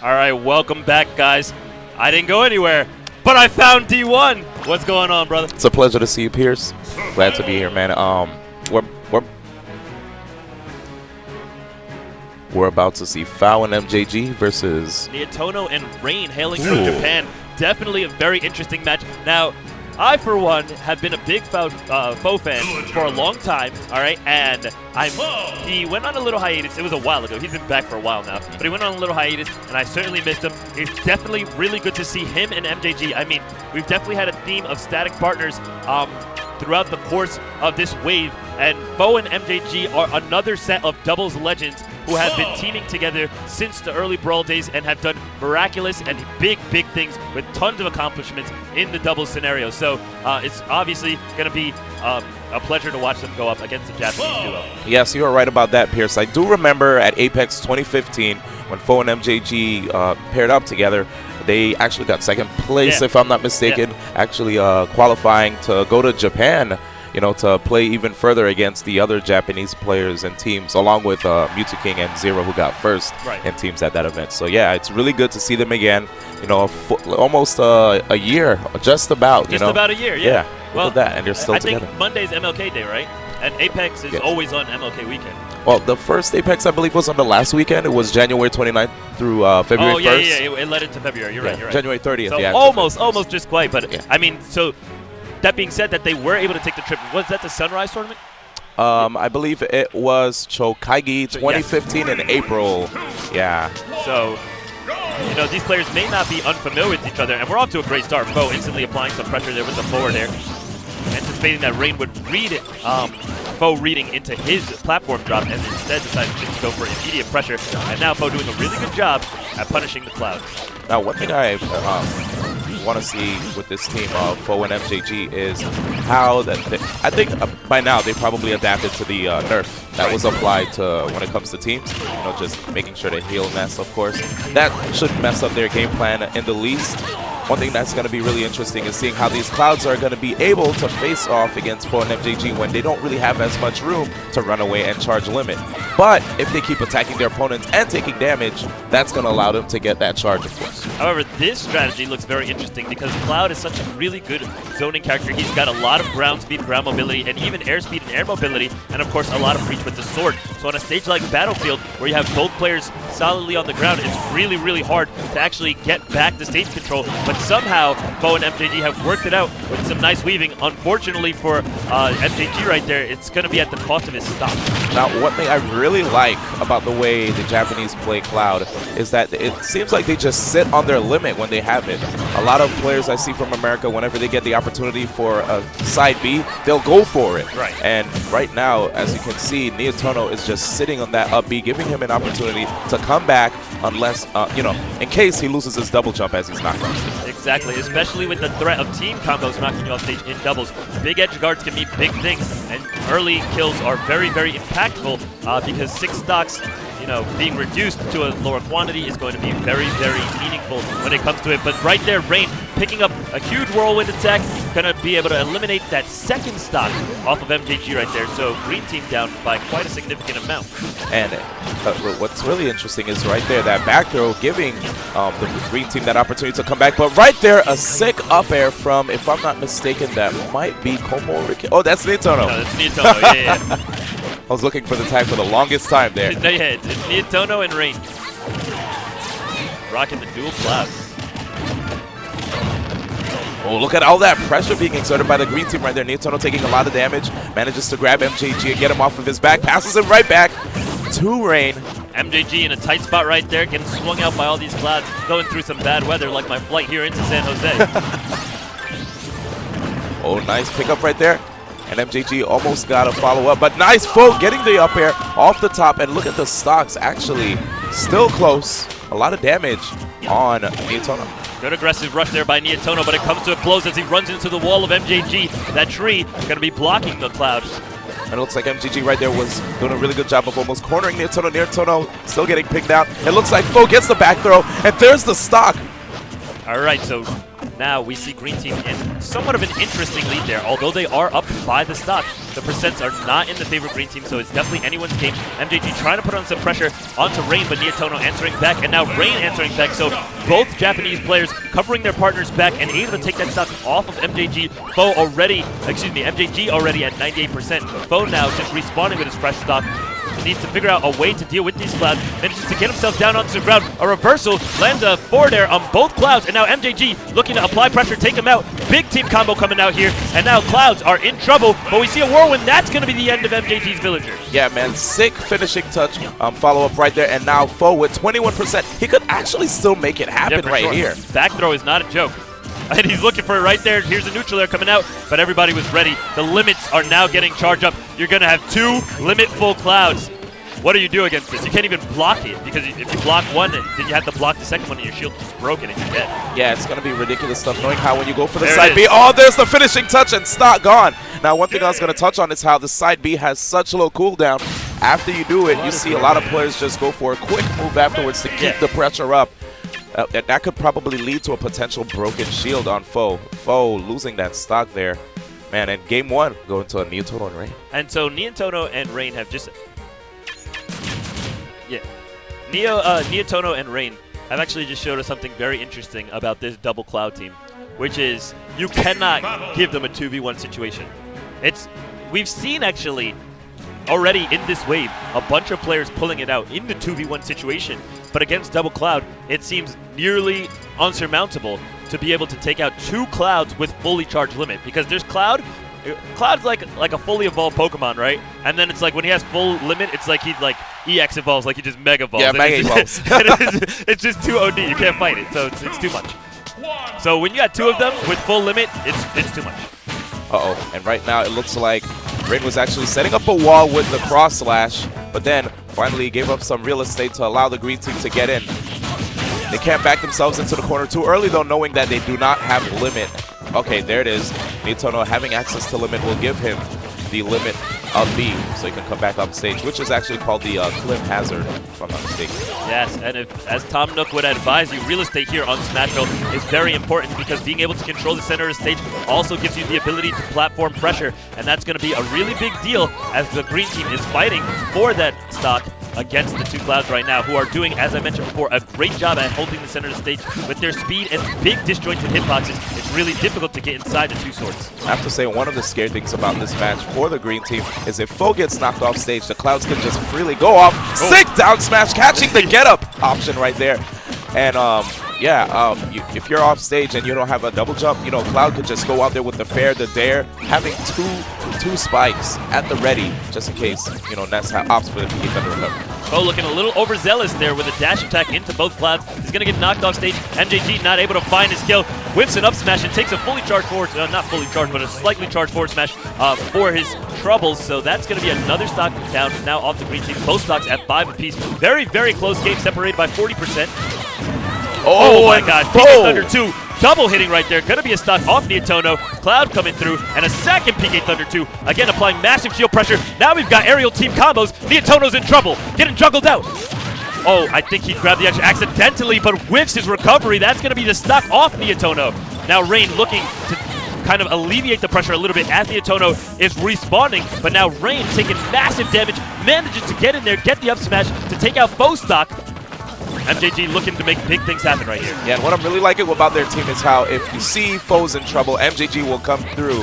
All right, welcome back, guys. I didn't go anywhere, but I found D1. What's going on, brother? It's a pleasure to see you, Pierce. Glad to be here, man. We're about to see FOW and MJG versus Nietono and Rain, hailing from Japan. Definitely a very interesting match. Now, I, for one, have been a big FOW fan for a long time, all right? And he went on a little hiatus. It was a while ago. He's been back for a while now. But he went on a little hiatus, and I certainly missed him. It's definitely really good to see him and MJG. I mean, we've definitely had a theme of static partners throughout the course of this wave. And FOW and MJG are another set of doubles legends who have been teaming together since the early Brawl days and have done miraculous and big things with tons of accomplishments in the doubles scenario. So it's obviously going to be a pleasure to watch them go up against the Japanese duo. Yes, you are right about that, Pierce. I do remember at Apex 2015 when FOW and MJG paired up together. They actually got second place, if I'm not mistaken, actually qualifying to go to Japan, you know, to play even further against the other Japanese players and teams, along with Mewtwo King and Zero, who got first in teams at that event. So yeah, it's really good to see them again. You know, almost a year, just about. Just about a year, yeah. Well, that, and they're still together. I think Monday's MLK Day, right? And Apex is always on MLK weekend. Well, the first Apex, I believe, was on the last weekend. It was January 29th through February 1st. Oh, yeah, it led into February. You're right. January 30th, so almost just quite. But, I mean, so that being said, that they were able to take the trip. Was that the Sunrise tournament? I believe it was Chokaigi 2015 in April. Yeah. So, you know, these players may not be unfamiliar with each other, and we're off to a great start. FOW instantly applying some pressure there with the forward air, anticipating that Rain would read it. FOW reading into his platform drop, and instead decided to go for immediate pressure. And now FOW doing a really good job at punishing the Cloud. Now, one thing I want to see with this team of FOW and MJG is how I think by now they probably adapted to the nerf that was applied to when it comes to teams. You know, just making sure they heal mess, of course. That shouldn't mess up their game plan in the least. One thing that's going to be really interesting is seeing how these Clouds are going to be able to face off against FOW and MJG when they don't really have as much room to run away and charge limit. But if they keep attacking their opponents and taking damage, that's going to allow them to get that charge, of course. However, this strategy looks very interesting because Cloud is such a really good zoning character. He's got a lot of ground speed, ground mobility, and even airspeed and air mobility, and of course a lot of reach with the sword. So on a stage like Battlefield, where you have both players solidly on the ground, it's really hard to actually get back the stage control. But somehow, FOW and MJG have worked it out with some nice weaving. Unfortunately for MJG right there, it's going to be at the cost of his stock. Now, one thing I really like about the way the Japanese play Cloud is that it seems like they just sit on their limit when they have it. A lot of players I see from America, whenever they get the opportunity for a side B, they'll go for it. Right. And right now, as you can see, Nietono is just sitting on that up B, giving him an opportunity to come back unless, you know, in case he loses his double jump as he's knocked off. Exactly, especially with the threat of team combos knocking you off stage in doubles. Big edge guards can mean big things, and early kills are very impactful because 6 stocks, you know, being reduced to a lower quantity is going to be very meaningful when it comes to it. But right there, Rain picking up a huge whirlwind attack, going to be able to eliminate that second stock off of MJG right there. So green team down by quite a significant amount. And what's really interesting is right there, that back throw giving the green team that opportunity to come back. But right there, a sick up air from, if I'm not mistaken, that might be Komori. Oh, that's Nietono. No, that's Nietono, yeah. I was looking for the tag for the longest time there. No, yeah, it's Nietono and Rain. Rocking the dual Clouds. Oh, look at all that pressure being exerted by the green team right there. Nietono taking a lot of damage. Manages to grab MJG and get him off of his back. Passes him right back to Rain. MJG in a tight spot right there, getting swung out by all these Clouds, going through some bad weather like my flight here into San Jose. Oh, nice pickup right there. And MJG almost got a follow-up, but nice FOW getting the up air off the top. And look at the stocks, actually still close. A lot of damage on Nietono. Good aggressive rush there by Nietono, but it comes to a close as he runs into the wall of MJG. That tree going to be blocking the Cloud. And it looks like MJG right there was doing a really good job of almost cornering Nietono. Nietono still getting picked out. It looks like FOW gets the back throw, and there's the stock. All right, so now we see Green Team in somewhat of an interesting lead there. Although they are up by the stock, the percents are not in the favor of Green Team, so it's definitely anyone's game. MJG trying to put on some pressure onto Rain, but Nietono answering back, and now Rain answering back. So both Japanese players covering their partners back and able to take that stock off of MJG. MJG already at 98%. FOW now just respawning with his fresh stock. Needs to figure out a way to deal with these Clouds. Manages to get himself down onto the ground. A reversal, lands a forward air on both Clouds, and now MJG looking to apply pressure, take him out. Big team combo coming out here, and now Clouds are in trouble, but we see a whirlwind. That's going to be the end of MJG's villagers. Yeah, man, sick finishing touch follow-up right there, and now FOW with 21%. He could actually still make it happen here. Back throw is not a joke. And he's looking for it right there. Here's a neutral air coming out, but everybody was ready. The limits are now getting charged up. You're going to have 2 limit-full Clouds. What do you do against this? You can't even block it, because if you block one, then you have to block the second one, and your shield is broken and you're dead. Yeah, it's going to be ridiculous stuff, knowing how when you go for the side B, oh, there's the finishing touch and stock gone. Now, one thing I was going to touch on is how the side B has such low cooldown. After you do it, you see a lot of players just go for a quick move afterwards to keep the pressure up. That could probably lead to a potential broken shield on FOW. FOW losing that stock there. Man, and game 1 going to a Nietono and Rain. And so Nietono and Rain have just... Nietono and Rain have actually just showed us something very interesting about this double Cloud team, which is you cannot give them a 2v1 situation. We've seen actually already in this wave a bunch of players pulling it out in the 2v1 situation, but against double Cloud, it seems nearly unsurmountable to be able to take out 2 Clouds with fully charged limit, because there's Cloud's like a fully evolved Pokemon, right? And then it's like when he has full limit, it's like he like EX evolves, like he just Mega evolves. Yeah, Mega evolves. It's just too OD. You can't fight it, so it's too much. So when you got 2 of them with full limit, it's too much. Uh-oh, and right now it looks like Rain was actually setting up a wall with the cross slash, but then finally gave up some real estate to allow the Green Team to get in. They can't back themselves into the corner too early, though, knowing that they do not have limit. Okay, there it is. Nietono having access to limit will give him the limit of B, so he can come back up stage, which is actually called the Cliff Hazard, if I'm not mistaken. Yes, and as Tom Nook would advise you, real estate here on Smashville is very important, because being able to control the center of the stage also gives you the ability to platform pressure, and that's going to be a really big deal as the Green Team is fighting for that stock against the 2 Clouds right now, who are doing, as I mentioned before, a great job at holding the center of the stage with their speed and big disjointed hitboxes. It's really difficult to get inside the 2 swords. I have to say, one of the scary things about this match for the Green Team is if FOW gets knocked off stage, the Clouds can just freely go off. Sick down smash, catching the get-up option right there. And if you're off stage and you don't have a double jump, Cloud could just go out there with the fair, the dare, having two spikes at the ready, just in case, Ness opts for the PK Thunder recovery. FOW looking a little overzealous there with a dash attack into both Clouds. He's going to get knocked off stage. MJG not able to find his kill. Whips an up smash and takes a fully charged forward, not fully charged, but a slightly charged forward smash for his troubles. So that's going to be another stock down now off the Green Team. Both stocks at 5 apiece. Very, very close game, separated by 40%. Oh my god, PK Thunder 2, double hitting right there. Gonna be a stock off Nietono. Cloud coming through, and a second PK Thunder 2. Again, applying massive shield pressure. Now we've got aerial team combos. Nietono's in trouble, getting juggled out. Oh, I think he grabbed the edge accidentally, but whiffs his recovery. That's gonna be the stock off Nietono. Now Rain looking to kind of alleviate the pressure a little bit as Nietono is respawning, but now Rain taking massive damage, manages to get in there, get the up smash to take out FOW stock. MJG looking to make big things happen right here. Yeah, and what I'm really liking about their team is how if you see FOW's in trouble, MJG will come through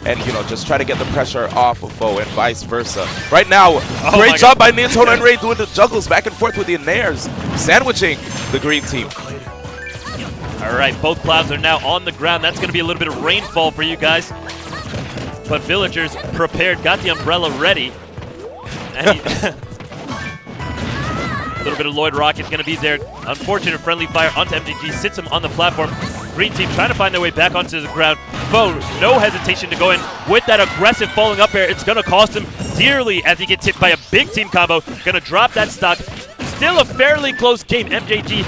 and, just try to get the pressure off of FOW and vice versa. Right now, great job by Nietono and Ray doing the juggles back and forth with the nairs, sandwiching the Green Team. All right, both Clouds are now on the ground. That's going to be a little bit of rainfall for you guys. But Villagers prepared, got the umbrella ready. And a little bit of Lloyd Rocket going to be there. Unfortunate friendly fire onto MJG, sits him on the platform. Green Team trying to find their way back onto the ground. FOW, no hesitation to go in with that aggressive falling up air. It's going to cost him dearly as he gets hit by a big team combo. Going to drop that stock. Still a fairly close game. MJG,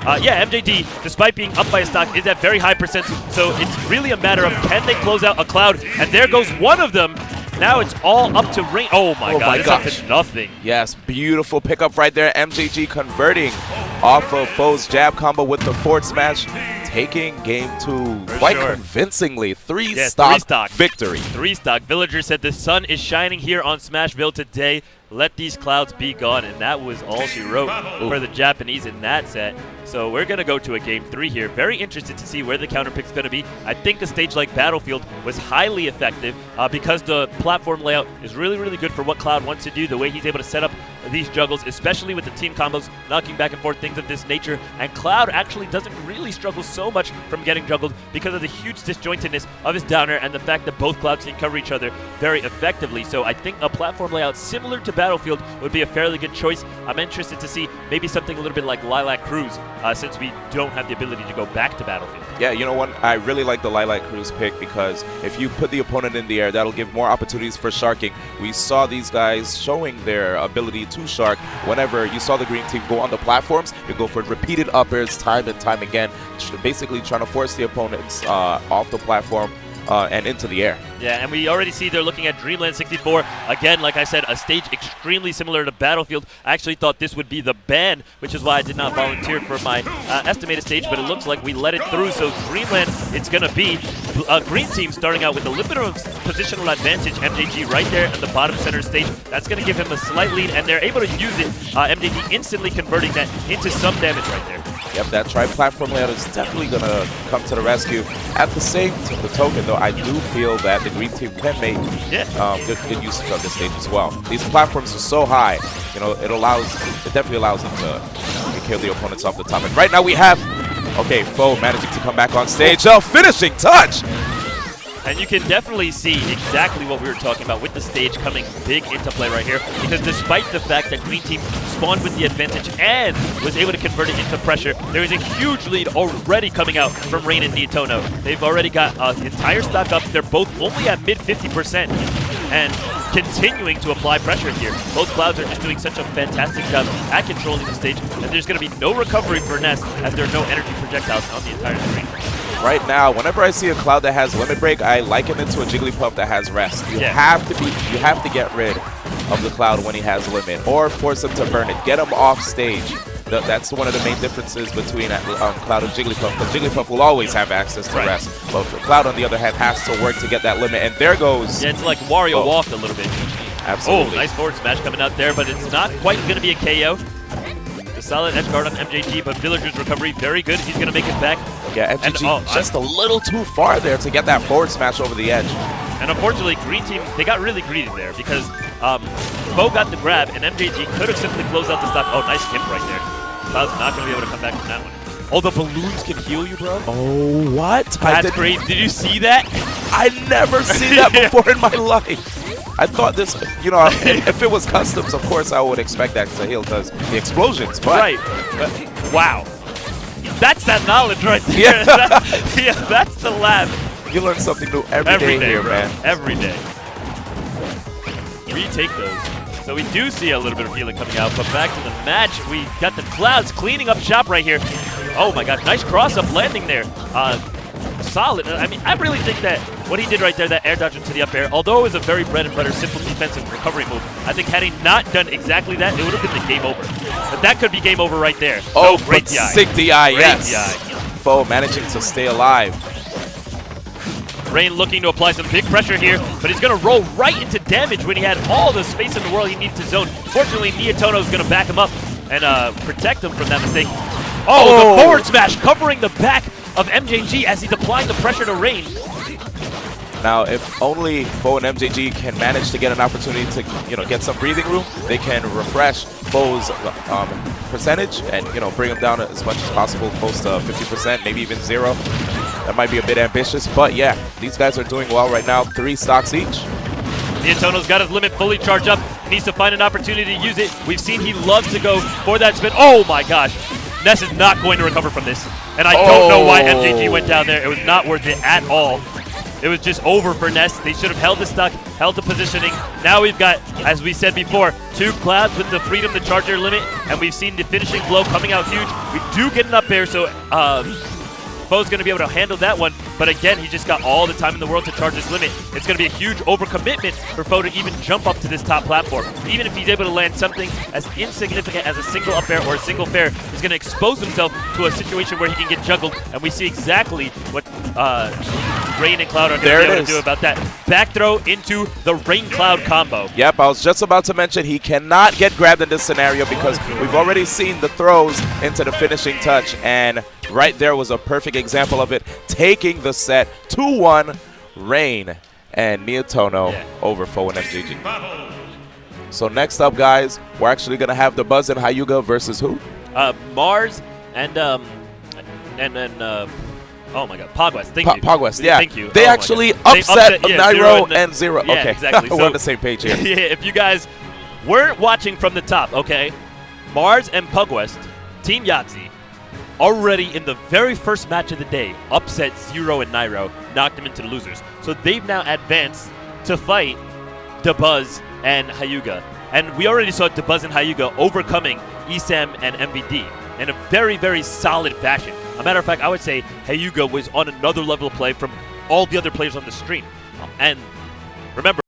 MJG, despite being up by a stock, is at very high percent. So it's really a matter of can they close out a Cloud? And there goes one of them. Now it's all up to Rain. Oh my god, it's up to nothing. Yes, beautiful pickup right there. MJG converting off of FOW's jab combo with the forward smash, taking game 2 quite convincingly. Three-stock victory. 3-stock. Villager said the sun is shining here on Smashville today. Let these clouds be gone, and that was all she wrote for the Japanese in that set. So we're going to go to a game 3 here. Very interested to see where the counter pick's going to be. I think a stage like Battlefield was highly effective because the platform layout is really, really good for what Cloud wants to do, the way he's able to set up these juggles, especially with the team combos, knocking back and forth, things of this nature. And Cloud actually doesn't really struggle so much from getting juggled because of the huge disjointedness of his downer and the fact that both Clouds can cover each other very effectively. So I think a platform layout similar to Battlefield would be a fairly good choice. I'm interested to see maybe something a little bit like Lilac Cruise, since we don't have the ability to go back to Battlefield. Yeah, you know what? I really like the Lilac Cruise pick because if you put the opponent in the air, that'll give more opportunities for sharking. We saw these guys showing their ability to shark whenever you saw the green team go on the platforms. You go for repeated uppers time and time again, basically trying to force the opponents off the platform and into the air. Yeah, and we already see they're looking at Dreamland 64. Again, like I said, a stage extremely similar to Battlefield. I actually thought this would be the ban, which is why I did not volunteer for my estimated stage, but it looks like we let it through. So Dreamland, it's going to be a green team starting out with a little bit of positional advantage. MJG right there at the bottom center stage. That's going to give him a slight lead, and they're able to use it. MJG instantly converting that into some damage right there. Yep, that tri-platform layout is definitely going to come to the rescue. At the same token, though, I do feel that the green team can make good usage of this stage as well. These platforms are so high, you know, it definitely allows them to kill the opponents off the top. And right now we have, FOW managing to come back on stage. Oh, finishing touch! And you can definitely see exactly what we were talking about with the stage coming big into play right here. Because despite the fact that Green Team spawned with the advantage and was able to convert it into pressure, there is a huge lead already coming out from Rain and Nietono. They've already got an entire stock up. They're both only at mid 50% and continuing to apply pressure here. Both Clouds are just doing such a fantastic job at controlling the stage, and there's going to be no recovery for Ness as there are no energy projectiles on the entire screen. Right now, whenever I see a Cloud that has limit break, I liken it to a Jigglypuff that has rest. You have to get rid of the Cloud when he has limit, or force him to burn it. Get him off stage. That's one of the main differences between Cloud and Jigglypuff, because Jigglypuff will always have access to rest. But Cloud, on the other hand, has to work to get that limit, and there goes... Yeah, it's like Wario walked a little bit. Absolutely. Oh, nice forward smash coming out there, but it's not quite going to be a KO. The solid edge guard on MJG, but Villager's recovery very good. He's going to make it back. Yeah, MJG just a little too far there to get that forward smash over the edge. And unfortunately, Green Team, they got really greedy there because FOW got the grab, and MJG could have simply closed out the stock. Oh, nice skip right there. Cloud's not going to be able to come back from that one. Oh, the balloons can heal you, bro? Oh, what? That's great. Did you see that? I never seen that before in my life. I thought this, you know, if it was customs, of course I would expect that to heal because the explosions, but... Right. But, wow. That's that knowledge right there. Yeah, that's the lab. You learn something new every day here, bro. man. Every day. Retake those. So we do see a little bit of healing coming out, but back to the match. We got the Clouds cleaning up shop right here. Oh my god, nice cross-up landing there. Solid. I mean, I really think that what he did right there, that air dodge into the up air, although it was a very bread and butter, simple defensive recovery move, I think had he not done exactly that, it would have been the game over. But that could be game over right there. Oh, great DI. Sick DI, yes. DI. FOW managing to stay alive. Rain looking to apply some big pressure here, but he's going to roll right into damage when he had all the space in the world he needed to zone. Fortunately, Nietono is going to back him up and protect him from that mistake. Oh, the forward smash covering the back of MJG as he's applying the pressure to Rain. Now, if only FOW and MJG can manage to get an opportunity to, you know, get some breathing room, they can refresh FOW's percentage and, you know, bring him down as much as possible, close to 50%, maybe even 0. That might be a bit ambitious, but yeah, these guys are doing well right now. 3 stocks each. Nietono's got his limit fully charged up. Needs to find an opportunity to use it. We've seen he loves to go for that spin. Oh my gosh. Ness is not going to recover from this. And I don't know why MJG went down there. It was not worth it at all. It was just over for Ness. They should have held the stock, held the positioning. Now we've got, as we said before, 2 Clouds with the freedom to charge their limit, and we've seen the finishing blow coming out huge. We do get an up air, so Fo's going to be able to handle that one, but again, he just got all the time in the world to charge his limit. It's going to be a huge overcommitment for Fo to even jump up to this top platform. Even if he's able to land something as insignificant as a single up air or a single fair, he's going to expose himself to a situation where he can get juggled, and we see exactly what Rain and Cloud are going to be able to do about that. Back throw into the Rain Cloud combo. Yep, I was just about to mention he cannot get grabbed in this scenario because we've already seen the throws into the finishing touch, and right there was a perfect example of it, taking the set 2-1, Rain and Nietono over FOW and MJG. So next up, guys, we're actually going to have the Buzz and Hyuga versus who? Mars and oh my God, Pogwest. Thank you. Pogwest, yeah. Thank you. They actually upset Nairo and Zero. Yeah, okay, exactly. We're on the same page here. Yeah, if you guys weren't watching from the top, okay, Mars and Pugwest, Team Yahtzee, already in the very first match of the day, upset Zero and Nairo, knocked them into the losers. So they've now advanced to fight DeBuzz and Hyuga. And we already saw DeBuzz and Hyuga overcoming ESAM and MVD in a very, very solid fashion. A matter of fact, I would say Hyuga was on another level of play from all the other players on the stream. And remember,